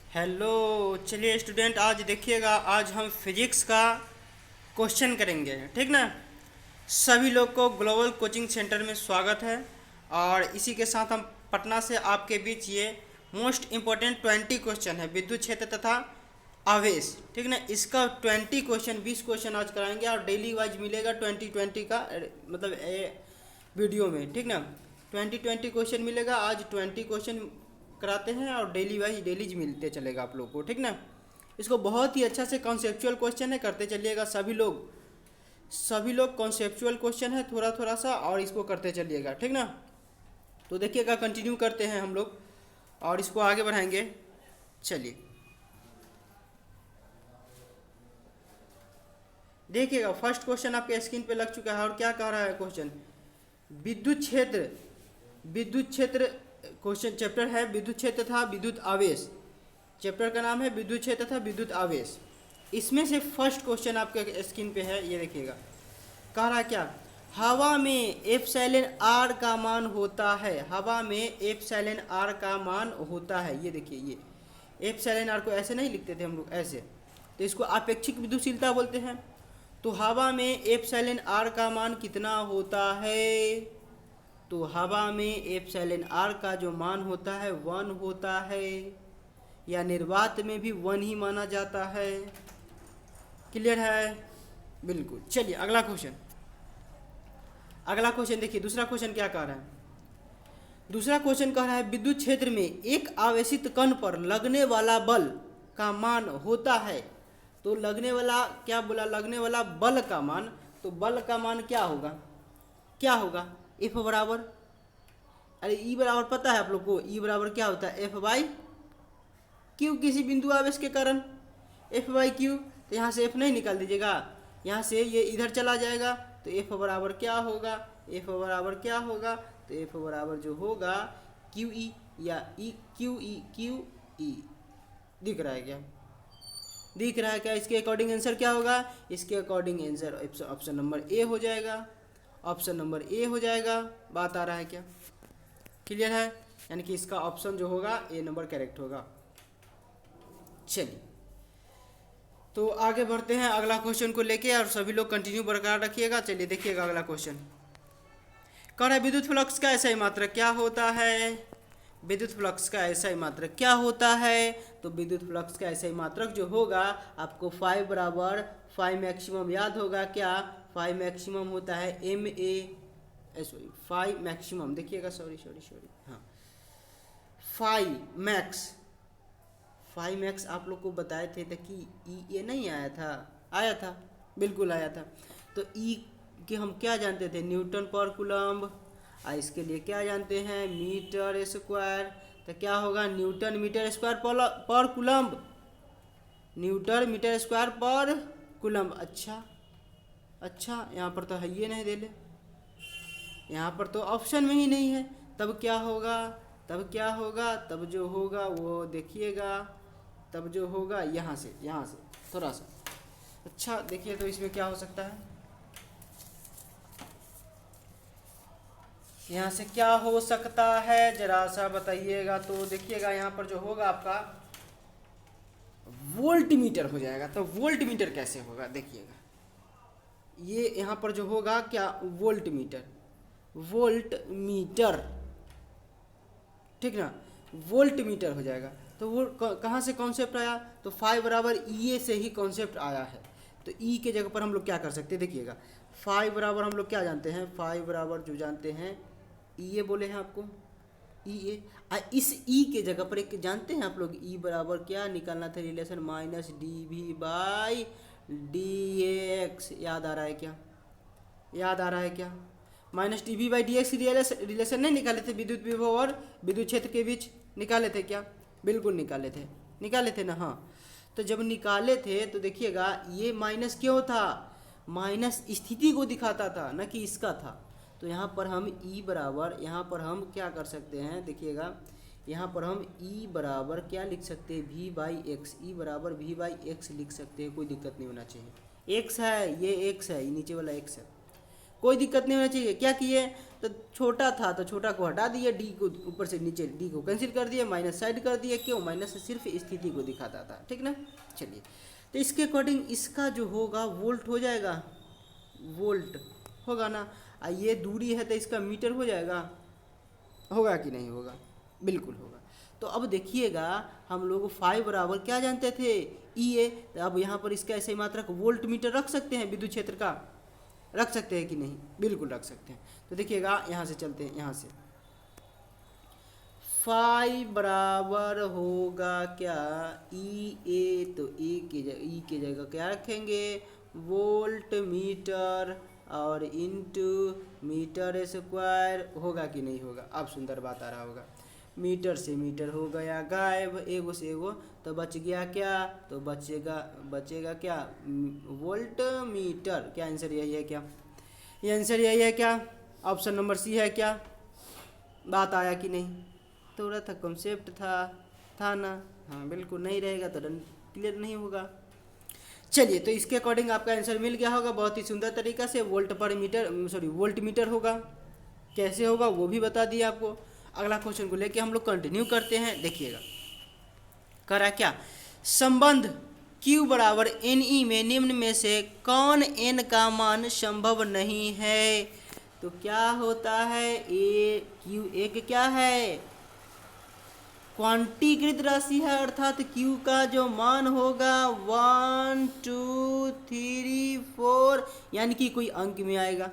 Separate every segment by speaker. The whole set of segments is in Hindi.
Speaker 1: हेलो। चलिए स्टूडेंट, आज देखिएगा, आज हम फिजिक्स का क्वेश्चन करेंगे, ठीक ना। सभी लोग को ग्लोबल कोचिंग सेंटर में स्वागत है। और इसी के साथ हम पटना से आपके बीच ये मोस्ट इम्पोर्टेंट 20 क्वेश्चन है विद्युत क्षेत्र तथा आवेश, ठीक ना। इसका 20 क्वेश्चन 20 क्वेश्चन आज कराएंगे और डेली वाइज मिलेगा 20 का मतलब वीडियो में, ठीक ना। 20 क्वेश्चन मिलेगा, आज 20 क्वेश्चन कराते हैं और डेली वाइज डेलीज मिलते चलेगा आप लोग को, ठीक ना। इसको बहुत ही अच्छा से कॉन्सेप्चुअल क्वेश्चन है, करते चलिएगा सभी लोग कॉन्सेप्चुअल क्वेश्चन है थोड़ा थोड़ा सा, और इसको करते चलिएगा, ठीक ना। तो देखिएगा, कंटिन्यू करते हैं हम लोग और इसको आगे बढ़ाएंगे। चलिए देखिएगा, फर्स्ट क्वेश्चन आपके स्क्रीन पे लग चुका है। और क्या कह रहा है क्वेश्चन? विद्युत क्षेत्र क्वेश्चन चैप्टर है विद्युत क्षेत्र तथा विद्युत आवेश। चैप्टर का नाम है विद्युत क्षेत्र तथा विद्युत आवेश। इसमें से फर्स्ट क्वेश्चन आपके स्क्रीन पे है, ये देखिएगा। कह रहा है क्या? हवा में एप्सिलॉन आर का मान होता है। हवा में एप्सिलॉन आर का मान होता है, ये देखिए। ये एप्सिलॉन आर को ऐसे नहीं लिखते थे हम लोग, ऐसे, तो इसको आपेक्षिक विद्युतशीलता बोलते हैं। तो हवा में एप्सिलॉन आर का मान कितना होता है? तो हवा में एप्सिलॉन आर का जो मान होता है 1 होता है, या निर्वात में भी 1 ही माना जाता है। क्लियर है? बिल्कुल। चलिए अगला क्वेश्चन देखिए। दूसरा क्वेश्चन क्या कह रहा है? दूसरा क्वेश्चन कह रहा है विद्युत क्षेत्र में एक आवेशित कण पर लगने वाला बल का मान होता है। तो लगने वाला क्या बोला? लगने वाला बल का मान। तो बल का मान क्या होगा? एफ बराबर, अरे ई बराबर पता है आप लोग को? ई बराबर क्या होता है? एफ बाई क्यू, किसी बिंदु आवेश के कारण एफ बाई क्यू। तो यहाँ से एफ नहीं निकाल दीजिएगा, यहाँ से ये इधर चला जाएगा। तो एफ बराबर क्या होगा? तो एफ बराबर जो होगा क्यू ई, या ई क्यू ई। दिख रहा है क्या? इसके अकॉर्डिंग आंसर क्या होगा? इसके according answer option number A हो जाएगा। बात आ रहा है क्या? क्लियर है? यानी कि इसका ऑप्शन जो होगा ए नंबर करेक्ट होगा। चलिए तो आगे बढ़ते हैं अगला क्वेश्चन को लेके, और सभी लोग कंटिन्यू बरकरार रखिएगा। चलिए देखिएगा अगला क्वेश्चन। कह रहा है विद्युत फ्लक्स का ऐसा ही मात्रक क्या होता है? तो विद्युत फ्लक्स का ऐसा ही मात्रक जो होगा आपको 5 बराबर 5 मैक्सिमम याद होगा क्या? 5 मैक्सिमम होता है एम ए, सॉरी 5 मैक्सिमम, देखिएगा, सॉरी, हाँ 5 मैक्स आप लोग को बताए थे कि ई ए नहीं आया था, बिल्कुल आया था। तो ई के हम क्या जानते थे? न्यूटन पर कूलम्ब। और इसके लिए क्या जानते हैं? Metre square. तो क्या होगा? न्यूटन मीटर स्क्वायर पर कूलम्ब। अच्छा, यहाँ पर तो है ये नहीं दे ले, यहाँ पर तो ऑप्शन में ही नहीं है। तब जो होगा वो देखिएगा। तब जो होगा यहाँ से थोड़ा सा, अच्छा देखिए, तो इसमें क्या हो सकता है? यहाँ से क्या हो सकता है जरा सा बताइएगा। तो देखिएगा, यहाँ पर जो होगा आपका वोल्ट मीटर हो जाएगा। तो वोल्ट मीटर कैसे होगा? देखिएगा, ये यहाँ पर जो होगा क्या? वोल्ट मीटर, ठीक ना, वोल्ट मीटर हो जाएगा। तो वो कहाँ से कॉन्सेप्ट आया? तो 5 बराबर ई ए से ही कॉन्सेप्ट आया है। तो ई के जगह पर हम लोग क्या कर सकते हैं? देखिएगा, 5 बराबर हम लोग क्या जानते हैं? 5 बराबर जो जानते हैं ई ए बोले हैं आपको, ई ए। इस ई के जगह पर एक जानते हैं आप लोग, ई बराबर क्या निकालना था? Relation minus d v by d x. याद आ रहा है क्या? Minus d v by d x relation नहीं निकाले थे विद्युत विभव और विद्युत क्षेत्र के बीच? निकाले थे क्या? बिल्कुल निकाले थे ना। हाँ, तो जब निकाले थे तो देखिएगा, ये माइनस क्यों था? माइनस स्थिति को दिखाता था, न कि इसका था। तो यहाँ पर हम ई बराबर, यहाँ पर हम क्या कर सकते हैं? देखिएगा, यहाँ पर हम ई बराबर क्या लिख सकते हैं? We by x. ई बराबर वी बाई एक्स लिख सकते हैं, कोई दिक्कत नहीं होना चाहिए। एक्स है, ये नीचे वाला एक्स है। कोई दिक्कत नहीं होना चाहिए। क्या किए, तो छोटा था तो छोटा को हटा दिए, डी को ऊपर से नीचे डी को कैंसिल कर दिए, माइनस साइड कर दिए। क्यों, माइनस से सिर्फ स्थिति को दिखाता था, ठीक ना। चलिए, तो इसके अकॉर्डिंग इसका जो होगा वोल्ट हो जाएगा, वोल्ट होगा ना। ये दूरी है तो इसका मीटर हो जाएगा, होगा कि नहीं होगा, बिल्कुल होगा। तो अब देखिएगा, हम लोग फाई बराबर क्या जानते थे, ई ए। तो अब यहाँ पर इसका ऐसे मात्रक वोल्ट मीटर रख सकते हैं, विद्युत क्षेत्र का रख सकते हैं कि नहीं, बिल्कुल रख सकते हैं। तो देखिएगा, यहाँ से चलते हैं, यहाँ से फाई बराबर होगा क्या, ई ए। तो ई की जगह क्या रखेंगे, वोल्ट मीटर, और इंटू मीटर स्क्वायर, होगा कि नहीं होगा। अब सुंदर बात आ रहा होगा, मीटर से मीटर हो गया गायब, एगो से एगो, तो बच गया क्या, तो बचेगा क्या, वोल्ट मीटर। क्या आंसर यही है क्या, ये आंसर यही है क्या, ऑप्शन नंबर सी है क्या। बात आया कि नहीं, थोड़ा था कॉन्सेप्ट था ना। हाँ बिल्कुल, नहीं रहेगा तो क्लियर नहीं होगा। चलिए, तो इसके अकॉर्डिंग आपका आंसर मिल गया होगा बहुत ही सुंदर तरीका से। वोल्ट पर मीटर, सॉरी वोल्ट मीटर होगा, कैसे होगा वो भी बता दिया आपको। अगला क्वेश्चन को लेके हम लोग कंटिन्यू करते हैं। देखिएगा, करा क्या, संबंध Q बराबर एन ई में निम्न में से कौन n का मान संभव नहीं है। तो क्या होता है, ए क्यू एक क्या है, क्वांटीकृत राशि है, अर्थात Q का जो मान होगा 1 2 3 4, यानी कि कोई अंक में आएगा,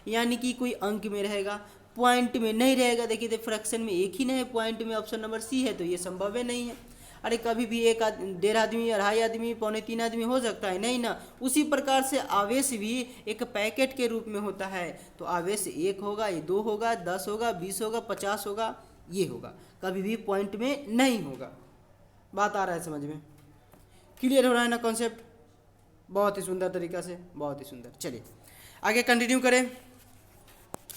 Speaker 1: यानी कि कोई अंक में रहेगा, पॉइंट में नहीं रहेगा। देखिए, तो फ्रैक्शन में एक ही नहीं है, पॉइंट में ऑप्शन नंबर सी है, तो ये संभव है नहीं है। अरे कभी भी एक 1.5 आदमी, 2.5 आदमी, 2.25 आदमी हो सकता है, नहीं ना। उसी प्रकार से आवेश भी एक पैकेट के रूप में होता है। तो आवेश 1 होगा, ये 2 होगा, 10 होगा, 20 होगा, 50 होगा, ये होगा, कभी भी पॉइंट में नहीं होगा। बात आ रहा है समझ में, क्लियर हो रहा है ना कॉन्सेप्ट, बहुत ही सुंदर तरीका से, बहुत ही सुंदर। चलिए आगे कंटिन्यू करें।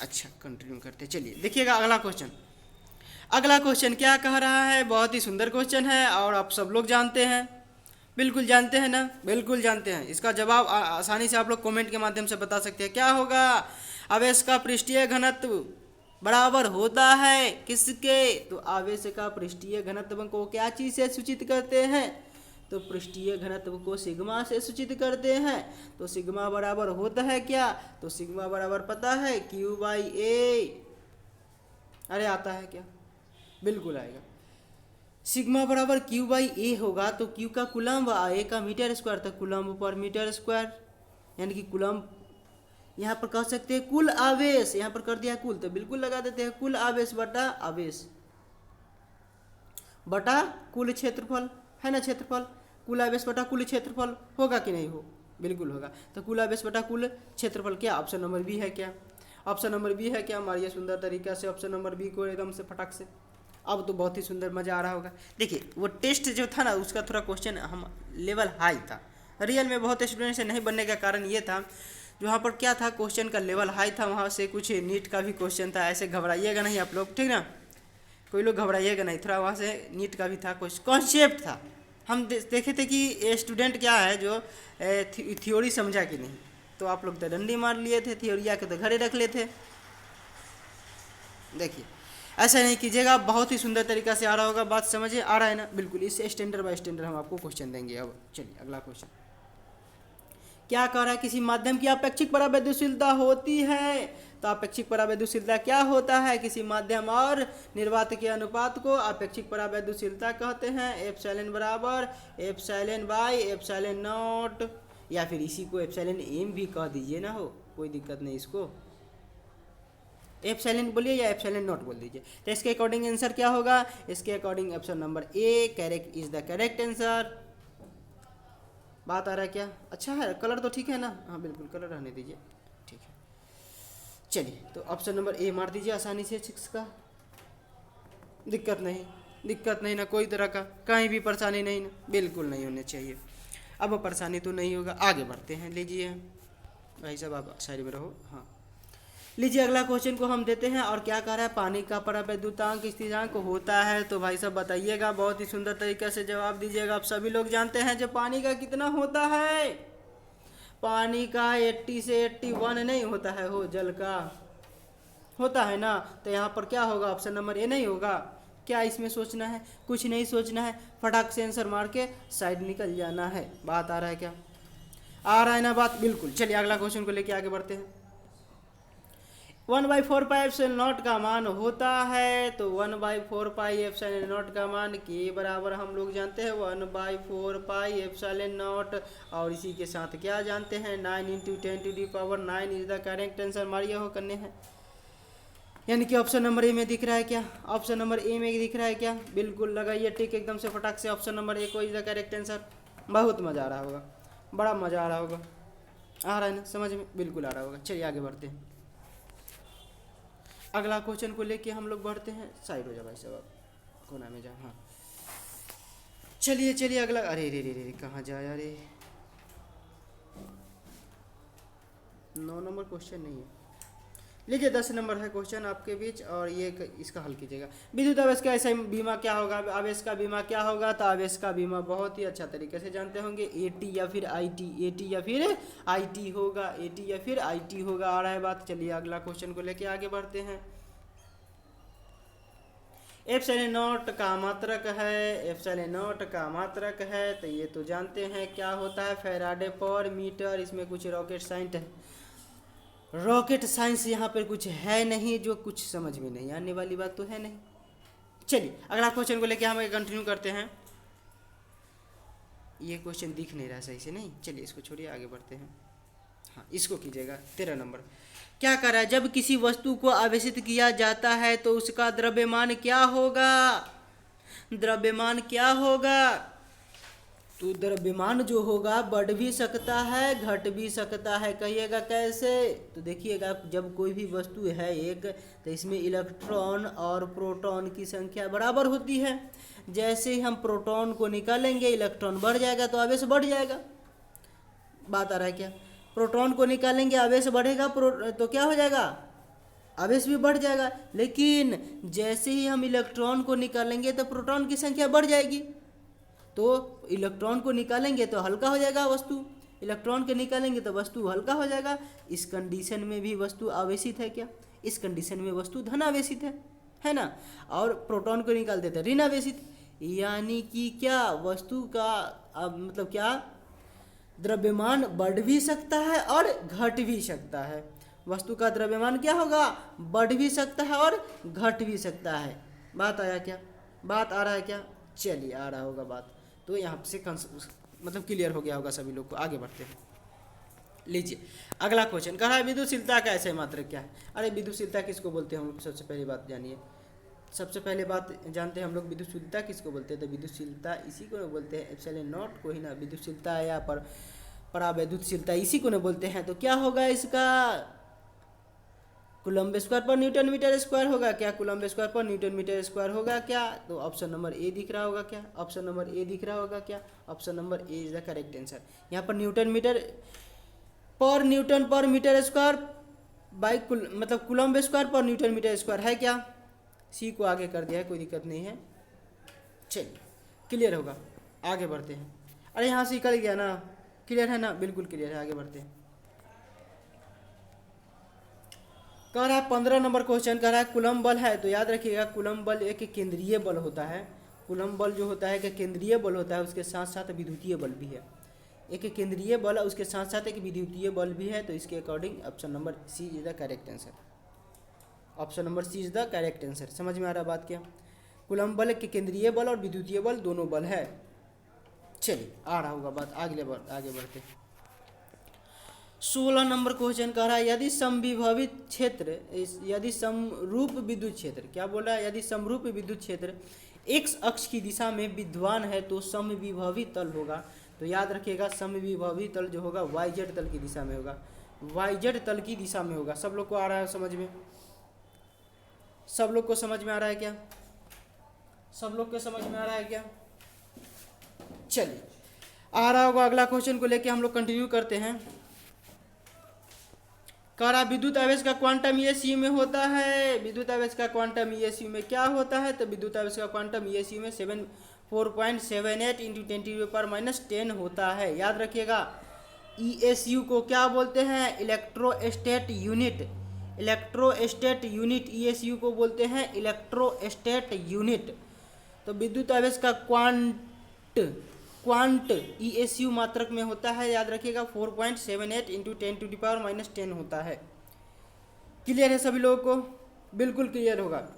Speaker 1: अच्छा, कंटिन्यू करते, चलिए देखिएगा अगला क्वेश्चन। अगला क्वेश्चन क्या कह रहा है, बहुत ही सुंदर क्वेश्चन है और आप सब लोग जानते हैं, बिल्कुल जानते हैं ना, बिल्कुल जानते हैं। इसका जवाब आसानी से आप लोग कमेंट के माध्यम से बता सकते हैं। क्या होगा, आवेश का पृष्ठीय घनत्व बराबर होता है किसके, तो आवेश का पृष्ठीय घनत्व को क्या चीज़ से सूचित करते हैं, तो पृष्ठीय घनत्व को सिग्मा से सूचित करते हैं। तो सिग्मा बराबर होता है क्या, तो सिग्मा बराबर पता है Q बाई ए। अरे आता है क्या, बिल्कुल आएगा। सिग्मा बराबर Q बाई ए होगा, तो Q का कूलम्ब, ए का मीटर स्क्वायर, तो कूलम्ब पर मीटर स्क्वायर, यानी कि कूलम्ब, यहाँ पर कह सकते हैं कुल आवेश, यहाँ पर कर दिया कुल, तो बिल्कुल लगा देते हैं कुल आवेश बटा आवेश बटा कुल क्षेत्रफल, है ना, क्षेत्रफल, कुल आवेश बटा कुल क्षेत्रफल, होगा कि नहीं हो, बिल्कुल होगा। तो कुल आवेश बटा कुल क्षेत्रफल, क्या ऑप्शन नंबर बी है क्या, ऑप्शन नंबर बी है क्या। मारिए सुंदर तरीका से ऑप्शन नंबर बी को एकदम से फटाक से। अब तो बहुत ही सुंदर मज़ा आ रहा होगा। देखिए, वो टेस्ट जो था ना, उसका थोड़ा क्वेश्चन हम लेवल हाई था, रियल में बहुत स्टूडेंट से नहीं बनने का कारण ये था, जो वहाँ पर क्या था, क्वेश्चन का लेवल हाई था, वहाँ से कुछ नीट का भी क्वेश्चन था। ऐसे घबराइएगा नहीं आप लोग, ठीक ना, कोई लोग घबराइएगा नहीं, थोड़ा वहाँ से नीट का भी था, कुछ कॉन्सेप्ट था। हम देखे थे कि स्टूडेंट क्या है जो थ्योरी समझा कि नहीं, तो आप लोग तो डंडी मार लिए थे, थ्योरी आके तो घरे रख लेते। देखिए, ऐसा नहीं कीजिएगा, बहुत ही सुंदर तरीका से आ रहा होगा, बात समझे आ रहा है ना, बिल्कुल। इस स्टैंडर्ड बाय स्टैंडर्ड हम आपको क्वेश्चन देंगे। अब चलिए अगला क्वेश्चन क्या कह रहा है, किसी माध्यम की अपेक्षिक परावैद्युशीलता होती है। तो अपेक्षिक परावैद्युशीलता क्या होता है, किसी माध्यम और निर्वात के अनुपात को अपेक्षिक परावैद्युशीलता कहते हैं। एप्सिलॉन बराबर एप्सिलॉन बाई एप्सिलॉन नॉट, या फिर इसी को एप्सिलॉन एम भी कह दीजिए ना, हो कोई दिक्कत नहीं, इसको एप्सिलॉन बोलिए या एप्सिलॉन नॉट बोल दीजिए। तो इसके अकॉर्डिंग आंसर क्या होगा, इसके according option number A correct is the correct answer. बात आ रहा है क्या, अच्छा है, कलर तो ठीक है ना, हाँ बिल्कुल कलर रहने दीजिए, ठीक है। चलिए, तो ऑप्शन नंबर ए मार दीजिए आसानी से 6 का, दिक्कत नहीं ना, कोई तरह का कहीं भी परेशानी नहीं ना, बिल्कुल नहीं होने चाहिए। अब परेशानी तो नहीं होगा, आगे बढ़ते हैं। लीजिए भाई साहब, आप साइड में रहो, हाँ लीजिए अगला क्वेश्चन को हम देते हैं। और क्या कह रहा है, पानी का परावैद्युतांक स्थिरांक होता है। तो भाई साहब बताइएगा, बहुत ही सुंदर तरीके से जवाब दीजिएगा। आप सभी लोग जानते हैं जो पानी का कितना होता है, पानी का 80 से 81 नहीं होता है, हो जल का होता है ना। तो यहाँ पर क्या होगा, ऑप्शन नंबर ए नहीं होगा। क्या इसमें सोचना है, कुछ नहीं सोचना है, फटाक से आंसर मार के साइड निकल जाना है। बात आ रहा है क्या, आ रहा है ना बात, बिल्कुल। चलिए अगला क्वेश्चन को लेके आगे बढ़ते हैं। 1/4 पाई एप्सिलॉन नॉट का मान होता है, तो 1/4 पाई एप्सिलॉन नॉट का मान के बराबर हम लोग जानते हैं 1/4 पाई एप्सिलॉन नॉट, और इसी के साथ क्या जानते हैं 9 × 10⁹ इज द करेक्ट आंसर। मारिए हो करने हैं, यानी कि ऑप्शन नंबर ए में दिख रहा है क्या, ऑप्शन नंबर ए में दिख रहा है क्या, बिल्कुल लगाइए टिक एकदम से फटाक से, ऑप्शन नंबर ए को इज द करेक्ट आंसर। बहुत मज़ा आ रहा होगा, बड़ा मज़ा आ रहा होगा, आ रहा है ना समझ में, बिल्कुल आ रहा होगा। चलिए आगे बढ़ते हैं, अगला क्वेश्चन को लेके हम लोग बढ़ते हैं। साइड हो जा भाई साहब, कोना में जा। हाँ चलिए चलिए अगला, अरे रे रे रे कहाँ जाया रे, 9 नंबर क्वेश्चन नहीं है, लीजिए 10 नंबर है क्वेश्चन आपके बीच, और ये इसका हल कीजिएगा। विद्युत आवेश का ऐसा बीमा क्या होगा, आवेश का बीमा क्या होगा, तो आवेश का बीमा बहुत ही अच्छा तरीके से जानते होंगे, एटी या फिर आईटी, एटी या फिर आईटी होगा, एटी या फिर आईटी होगा। आ रहा है बात, चलिए अगला क्वेश्चन को लेके आगे बढ़ते हैं। एप्सिलॉन नॉट का मात्रक है, एप्सिलॉन नॉट का मात्रक है, तो ये तो जानते हैं क्या होता है, फैराडे पर मीटर। इसमें कुछ रॉकेट साइंस है, रॉकेट साइंस यहाँ पर कुछ है नहीं, जो कुछ समझ में नहीं आने वाली बात तो है नहीं। चलिए अगला क्वेश्चन को लेके हम कंटिन्यू करते हैं। ये क्वेश्चन दिख नहीं रहा सही से, नहीं, चलिए इसको छोड़िए आगे बढ़ते हैं। हाँ इसको कीजिएगा, 13 नंबर। क्या कर रहा है, जब किसी वस्तु को आवेशित किया जाता है तो उसका द्रव्यमान क्या होगा, द्रव्यमान क्या होगा, तो द्रव्यमान जो होगा बढ़ भी सकता है घट भी सकता है। कहिएगा कैसे, तो देखिएगा जब कोई भी वस्तु है एक, तो इसमें इलेक्ट्रॉन और प्रोटॉन की संख्या बराबर होती है। जैसे ही हम प्रोटॉन को निकालेंगे इलेक्ट्रॉन बढ़ जाएगा, तो आवेश बढ़ जाएगा। बात आ रहा है क्या, प्रोटॉन को निकालेंगे आवेश बढ़ेगा, तो क्या हो जाएगा, आवेश भी बढ़ जाएगा। लेकिन जैसे ही हम इलेक्ट्रॉन को निकालेंगे तो प्रोटॉन की संख्या बढ़ जाएगी, तो इलेक्ट्रॉन को निकालेंगे तो हल्का हो जाएगा वस्तु, इलेक्ट्रॉन के निकालेंगे तो वस्तु हल्का हो जाएगा। इस कंडीशन में भी वस्तु आवेशित है क्या, इस कंडीशन में वस्तु धन आवेशित है ना, और प्रोटॉन को निकाल देते ऋण आवेशित। यानी कि क्या वस्तु का मतलब क्या, द्रव्यमान बढ़ भी सकता है और घट भी सकता है। वस्तु का द्रव्यमान क्या होगा, बढ़ भी सकता है और घट भी सकता है। बात आया क्या, बात आ रहा है क्या, चलिए आ रहा होगा बात, तो यहाँ से मतलब क्लियर हो गया होगा सभी लोग को। आगे बढ़ते हैं, लीजिए अगला क्वेश्चन कह रहा है विद्युतशीलता का ऐसे मात्रक क्या है। अरे विद्युतशीलता किसको बोलते हैं हम लोग, सबसे पहली बात जानिए, सबसे पहले बात जानते हैं हम लोग विद्युतशीलता किसको बोलते हैं। तो विद्युतशीलता इसी को बोलते हैं, एप्सिलॉन नॉट को ही ना, विद्युतशीलता या परावैद्युतशीलता इसी को ना बोलते हैं। तो क्या होगा इसका, कूलम्ब स्क्वायर पर न्यूटन मीटर स्क्वायर होगा क्या, कूलम्ब स्क्वायर पर न्यूटन मीटर स्क्वायर होगा क्या, तो ऑप्शन नंबर ए दिख रहा होगा क्या, ऑप्शन नंबर ए दिख रहा होगा क्या, option number A is the correct answer. यहाँ पर न्यूटन पर मीटर स्क्वायर बाई मतलब कूलम्ब स्क्वायर पर न्यूटन मीटर स्क्वायर है क्या, सी को आगे कर दिया है, कोई दिक्कत नहीं है। चलिए क्लियर होगा, आगे बढ़ते हैं। अरे यहाँ से निकल गया ना, क्लियर है ना, बिल्कुल क्लियर है, आगे बढ़ते हैं। कह रहा है 15 नंबर क्वेश्चन कह रहा है कूलम्ब बल है, तो याद रखिएगा कूलम्ब बल एक केंद्रीय बल होता है। कूलम्ब बल जो होता है कि केंद्रीय बल होता है, उसके साथ साथ विद्युतीय बल भी है। एक केंद्रीय बल उसके साथ साथ एक विद्युतीय बल भी है, तो इसके according option number C is the correct answer. Option number C is the correct answer. समझ में आ रहा बात क्या, कूलम्ब बल के केंद्रीय बल और विद्युतीय बल दोनों बल है। चलिए आ रहा होगा बात, आगे बढ़ते। 16 नंबर क्वेश्चन कह रहा है यदि समविभवित क्षेत्र, यदि समरूप विद्युत क्षेत्र, क्या बोल रहा है, यदि समरूप विद्युत क्षेत्र एक्स अक्ष की दिशा में विद्यमान है तो समविभवी तल होगा। तो याद रखिएगा समविभवी तल जो होगा वाई जेड तल की दिशा में होगा, वाई जेड तल की दिशा में होगा। सब लोग को आ रहा है समझ में, सब लोग को समझ में आ रहा है क्या, सब लोग को समझ में आ रहा है क्या, चलिए आ रहा होगा। अगला क्वेश्चन को लेके हम लोग कंटिन्यू करते हैं। कह रहा विद्युत आवेश का क्वांटम ईएसयू में होता है, विद्युत आवेश का क्वांटम ईएसयू में क्या होता है, तो विद्युत आवेश का क्वांटम ईएसयू में 4.78 × 10⁻⁻10 होता है। याद रखिएगा ESU को क्या बोलते हैं? इलेक्ट्रोस्टैट यूनिट। इलेक्ट्रोस्टैट यूनिट ESU को बोलते हैं इलेक्ट्रोस्टैट यूनिट। तो विद्युत आवेश का क्वांट ESU मात्रक में होता है, याद रखिएगा 4.78 इंटू 10⁻⁻10 होता है। क्लियर है सभी लोगों को? बिल्कुल क्लियर होगा।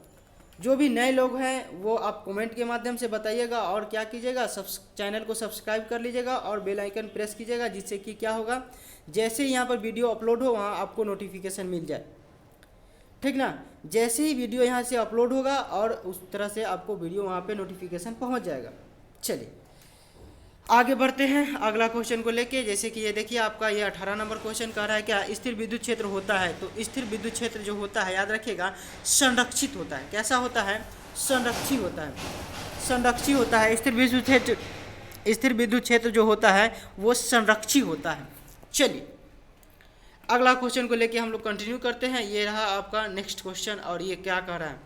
Speaker 1: जो भी नए लोग हैं वो आप कमेंट के माध्यम से बताइएगा, और क्या कीजिएगा, चैनल को सब्सक्राइब कर लीजिएगा और बेल आइकन प्रेस कीजिएगा, जिससे कि क्या होगा, जैसे ही यहाँ पर वीडियो अपलोड हो वहाँ आपको नोटिफिकेशन मिल जाए। ठीक ना? जैसे ही वीडियो यहाँ से अपलोड होगा और उस तरह से आपको वीडियो वहाँ पे नोटिफिकेशन पहुँच जाएगा। चलिए आगे बढ़ते हैं अगला क्वेश्चन को लेके। जैसे कि ये देखिए आपका ये 18 नंबर क्वेश्चन कह रहा है क्या स्थिर विद्युत क्षेत्र होता है। तो स्थिर विद्युत क्षेत्र जो होता है, याद रखिएगा, संरक्षित होता है। कैसा होता है? संरक्षित होता है। संरक्षित होता है। स्थिर विद्युत क्षेत्र जो होता है वो संरक्षित होता है। चलिए अगला क्वेश्चन को लेके हम लोग कंटिन्यू करते हैं। ये रहा आपका नेक्स्ट क्वेश्चन, और ये क्या कह रहा है?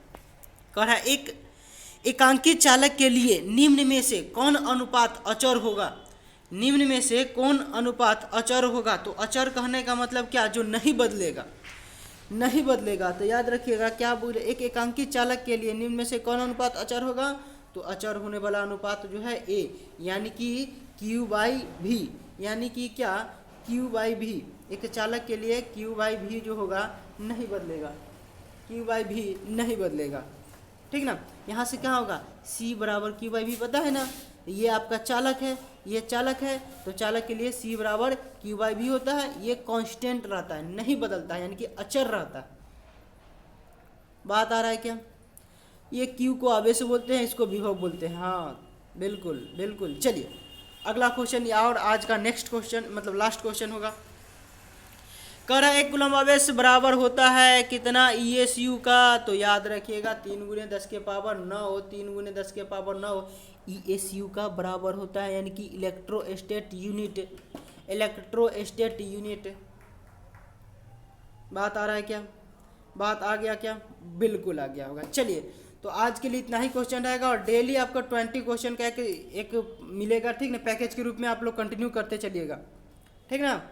Speaker 1: कह रहा है एक एकांकी चालक के लिए निम्न में से कौन अनुपात अचर होगा? निम्न में से कौन अनुपात अचर होगा? तो अचर कहने का मतलब क्या? जो नहीं बदलेगा। नहीं बदलेगा। तो याद रखिएगा क्या बोले, एक एकांकी चालक के लिए निम्न में से कौन अनुपात अचर होगा? तो अचर होने वाला अनुपात जो है A, यानी कि Q/V, यानी कि क्या, Q/V। एक चालक के लिए Q/V जो होगा नहीं बदलेगा। Q/V नहीं बदलेगा। ठीक ना? यहाँ से क्या होगा? C बराबर Q/V, पता है ना? ये आपका चालक है, ये चालक है, तो चालक के लिए C बराबर Q/V होता है। ये कांस्टेंट रहता है, नहीं बदलता है, यानी कि अचर रहता है। बात आ रहा है क्या? ये Q को आवेश बोलते हैं, इसको विभव बोलते हैं। हाँ बिल्कुल बिल्कुल। चलिए अगला क्वेश्चन और आज का नेक्स्ट क्वेश्चन मतलब लास्ट क्वेश्चन होगा। कह रहा है 1 कूलम्ब आवेश बराबर होता है कितना ESU का? तो याद रखिएगा 3 × 10⁻9, 3 × 10⁻9 ESU का बराबर होता है, यानी कि इलेक्ट्रोस्टैट यूनिट। इलेक्ट्रोस्टैट यूनिट। बात आ रहा है क्या? बात आ गया क्या? बिल्कुल आ गया होगा। चलिए तो आज के लिए इतना ही क्वेश्चन रहेगा, और डेली आपको 20 क्वेश्चन का एक मिलेगा। ठीक ना? पैकेज के रूप में आप लोग कंटिन्यू करते चलिएगा। ठीक ना?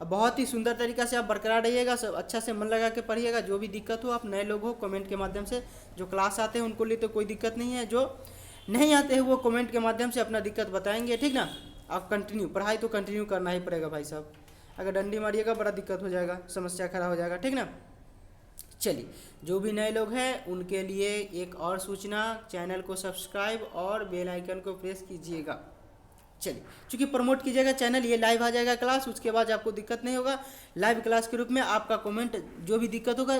Speaker 1: अब बहुत ही सुंदर तरीका से आप बरकरार रहिएगा, सब अच्छा से मन लगा के पढ़िएगा। जो भी दिक्कत हो, आप नए लोग हो, कमेंट के माध्यम से, जो क्लास आते हैं उनको लिए तो कोई दिक्कत नहीं है, जो नहीं आते हैं वो कमेंट के माध्यम से अपना दिक्कत बताएंगे। ठीक ना? आप कंटिन्यू, पढ़ाई तो कंटिन्यू करना ही पड़ेगा भाई साहब। अगर डंडी मारिएगा बड़ा दिक्कत हो जाएगा, समस्या खड़ा हो जाएगा। ठीक ना? चलिए जो भी नए लोग हैं उनके लिए एक और सूचना, चैनल को सब्सक्राइब और बेल आइकन को प्रेस कीजिएगा। चलिए चूँकि प्रमोट कीजिएगा चैनल, ये लाइव आ जाएगा क्लास, उसके बाद आपको दिक्कत नहीं होगा। लाइव क्लास के रूप में आपका कमेंट जो भी दिक्कत होगा,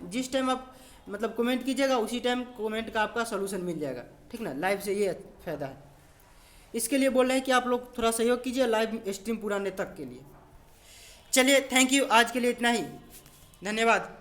Speaker 1: जिस टाइम आप मतलब कमेंट कीजिएगा उसी टाइम कमेंट का आपका सोल्यूशन मिल जाएगा। ठीक ना? लाइव से ये फ़ायदा है। इसके लिए बोल रहे हैं कि आप लोग थोड़ा सहयोग कीजिए लाइव स्ट्रीम पुराने तक के लिए। चलिए थैंक यू, आज के लिए इतना ही, धन्यवाद।